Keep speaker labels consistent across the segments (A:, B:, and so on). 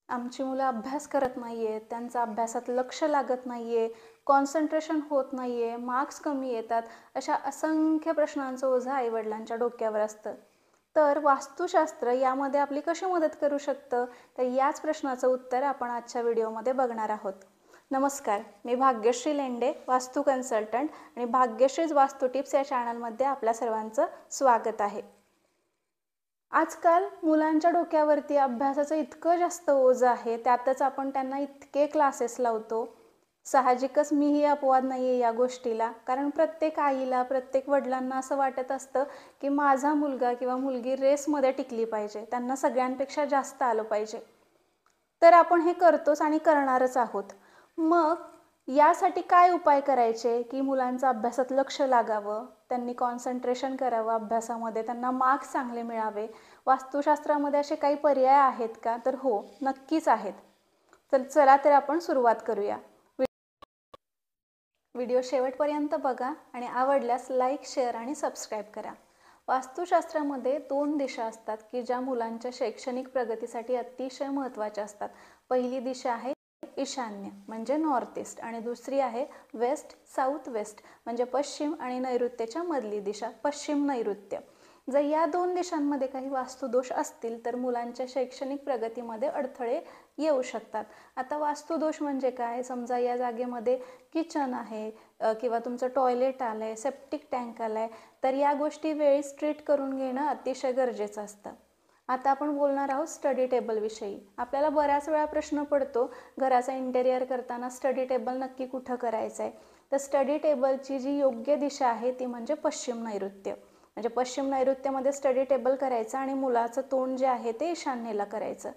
A: आमची मुलं अभ्यास करत नाहीये, त्यांचा अभ्यासात लक्ष लागत नाहीये, कॉन्सन्ट्रेशन होत नाहीये, मार्क्स कमी येतात, अशा असंख्य प्रश्नांचं ओझं आईवडिलांच्या डोक्यावर असतं. तर वास्तुशास्त्र यामध्ये आपली कशी मदत करू शकतं? तर याच प्रश्नाचं उत्तर आपण आजच्या व्हिडिओमध्ये बघणार आहोत. नमस्कार, मी भाग्यश्री लेंडे, वास्तू कन्सल्टंट आणि भाग्यश्रीज वास्तू टिप्स या चॅनलमध्ये आपल्या सर्वांचं स्वागत आहे. आजकाल मुलांच्या डोक्यावरती अभ्यासाचं इतकं जास्त ओझं आहे, त्यातच आपण त्यांना इतके क्लासेस लावतो. साहजिकच मीही अपवाद नाही आहे या गोष्टीला, कारण प्रत्येक आईला, प्रत्येक वडिलांना असं वाटत असतं की माझा मुलगा किंवा मुलगी रेसमध्ये टिकली पाहिजे, त्यांना सगळ्यांपेक्षा जास्त आलं पाहिजे. तर आपण हे करतोच आणि करणारच आहोत. मग यासाठी काय उपाय करायचे की मुलांचं अभ्यासात लक्ष लागावं, त्यांनी कॉन्सन्ट्रेशन करावं अभ्यासामध्ये, त्यांना मार्क्स चांगले मिळावे? वास्तुशास्त्रामध्ये असे काही पर्याय आहेत का? तर हो, नक्कीच आहेत. तर चला तर आपण सुरुवात करूया. व्हिडिओ शेवटपर्यंत बघा आणि आवडल्यास लाईक, शेअर आणि सबस्क्राईब करा. वास्तुशास्त्रामध्ये 2 दिशा असतात की ज्या मुलांच्या शैक्षणिक प्रगतीसाठी अतिशय महत्त्वाच्या असतात. पहिली दिशा आहे ईशान्य म्हणजे नॉर्थ ईस्ट आणि दुसरी आहे वेस्ट साऊथ वेस्ट म्हणजे पश्चिम आणि नैऋत्यच्या मधली दिशा पश्चिम नैऋत्य. जर या 2 दिशांमध्ये काही वास्तुदोष असतील तर मुलांच्या शैक्षणिक प्रगतीमध्ये अडथळे येऊ शकतात. आता वास्तुदोष म्हणजे काय? समजा या जागेमध्ये किचन आहे किंवा तुमचं टॉयलेट आलं आहे, सेप्टिक टँक आला आहे, तर या गोष्टी वेळीच ट्रीट करून घेणं अतिशय गरजेचं असतं. आता आपण बोलणार आहोत स्टडी टेबलविषयी. आपल्याला बऱ्याच वेळा प्रश्न पडतो घराचा इंटेरियर करताना स्टडी टेबल नक्की कुठं करायचं आहे. तर स्टडी टेबलची जी योग्य दिशा आहे ती म्हणजे पश्चिम नैऋत्य. म्हणजे पश्चिम नैऋत्यमध्ये स्टडी टेबल करायचं आणि मुलाचं तोंड जे आहे ते ईशान्येला करायचं.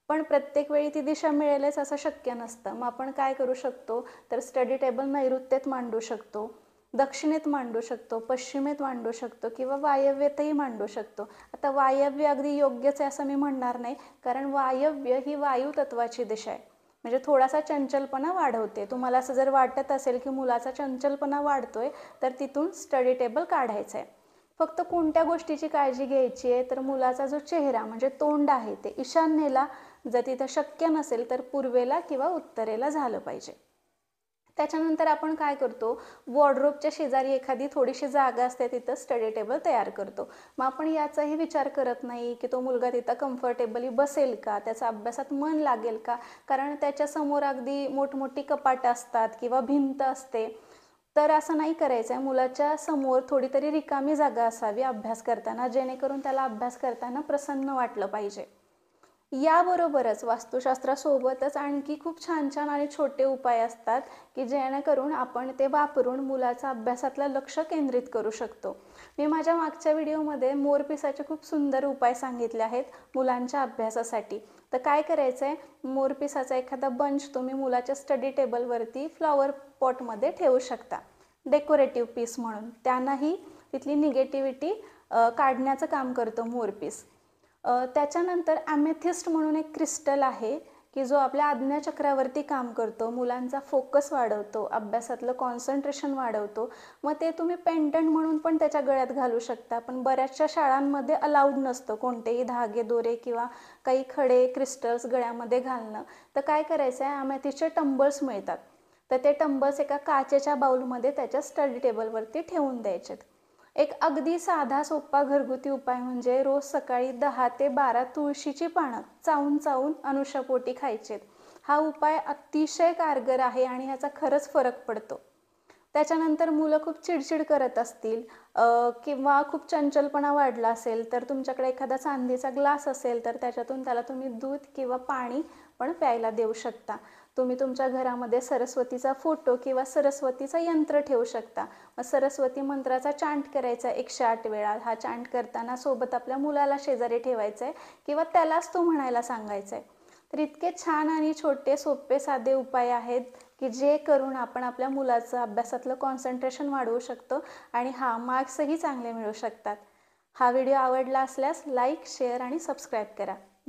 A: पण प्रत्येक वेळी ती दिशा मिळेलच असं शक्य नसतं. मग आपण काय करू शकतो? तर स्टडी टेबल नैऋत्येत मांडू शकतो, दक्षिणेत मांडू शकतो, पश्चिमेत मांडू शकतो किंवा वायव्येतही मांडू शकतो. आता वायव्य अगदी योग्यच आहे असं मी म्हणणार नाही, कारण वायव्य ही वायू तत्वाची दिशा आहे. म्हणजे थोडासा चंचलपणा वाढवते. तुम्हाला असं जर वाटत असेल की मुलाचा चंचलपणा वाढतोय तर तिथून स्टडी टेबल काढायचं आहे. फक्त कोणत्या गोष्टीची काळजी घ्यायची आहे? तर मुलाचा जो चेहरा म्हणजे तोंड आहे ते ईशान्येला, जर तिथं शक्य नसेल तर पूर्वेला किंवा उत्तरेला झालं पाहिजे. त्याच्यानंतर आपण काय करतो? वॉर्डरोबच्या शेजारी एखादी थोडीशी जागा असते, तिथं स्टडी टेबल तयार करतो. मग आपण याचाही विचार करत नाही की तो मुलगा तिथं कम्फर्टेबली बसेल का, त्याचा अभ्यासात मन लागेल का, कारण त्याच्यासमोर अगदी मोठमोठी कपाटं असतात किंवा भिंत असते. तर असं नाही करायचं आहे. मुलाच्या समोर थोडी तरी रिकामी जागा असावी अभ्यास करताना, जेणेकरून त्याला अभ्यास करताना प्रसन्न वाटलं पाहिजे. याबरोबरच वास्तुशास्त्रासोबतच आणखी खूप छान छान आणि छोटे उपाय असतात की जेणेकरून आपण ते वापरून मुलाचा अभ्यासातलं लक्ष केंद्रित करू शकतो. मी माझ्या मागच्या व्हिडिओमध्ये मोरपिसाचे खूप सुंदर उपाय सांगितले आहेत मुलांच्या अभ्यासासाठी. तर काय करायचं आहे? मोरपिसाचा एखादा बंच तुम्ही मुलाच्या स्टडी टेबलवरती फ्लॉवर पॉटमध्ये ठेवू शकता, डेकोरेटिव्ह पीस म्हणून. त्यांनाही तिथली निगेटिव्हिटी काढण्याचं काम करतो मोरपीस. त्याच्यानंतर ॲमेथिस्ट म्हणून एक क्रिस्टल आहे की जो आपल्या आज्ञाचक्रावरती काम करतो, मुलांचा फोकस वाढवतो, अभ्यासातलं कॉन्सन्ट्रेशन वाढवतो. मग ते तुम्ही पेंडंट म्हणून पण त्याच्या गळ्यात घालू शकता, पण बऱ्याचशा शाळांमध्ये अलाउड नसतं कोणतेही धागे दोरे किंवा काही खडे क्रिस्टल्स गळ्यामध्ये घालणं. तर काय करायचं आहे? ॲमेथिस्टचे टंबल्स मिळतात, तर ते टंबल्स एका काचेच्या बाउलमध्ये त्याच्या स्टडी टेबलवरती ठेवून द्यायचे. एक अगदी साधा सोपा घरगुती उपाय म्हणजे रोज सकाळी 10 ते 12 तुळशीची पानं चावून चावून अनुशापोटी खायचेत. हा उपाय अतिशय कारगर आहे आणि ह्याचा खरंच फरक पडतो. त्याच्यानंतर मुलं खूप चिडचिड करत असतील किंवा खूप चंचलपणा वाढला असेल तर तुमच्याकडे एखादा चांदीचा ग्लास असेल तर त्याच्यातून त्याला तुम्ही दूध किंवा पाणी पण प्यायला देऊ शकता. तुम्ही तुमच्या घरामध्ये सरस्वतीचा फोटो किंवा सरस्वतीचं यंत्र ठेवू शकता. मग सरस्वती मंत्राचा चांट करायचा 108 वेळा. हा चांट करताना सोबत आपल्या मुलाला शेजारी ठेवायचं आहे किंवा त्यालाच तो म्हणायला सांगायचं आहे. तर इतके छान आणि छोटे सोपे साधे उपाय आहेत की जे करून आपण आपल्या मुलाचं अभ्यासातलं कॉन्सन्ट्रेशन वाढवू शकतो आणि मार्क्सही चांगले मिळू शकतात. हा व्हिडिओ आवडला असल्यास लाईक, शेअर आणि सबस्क्राईब करा.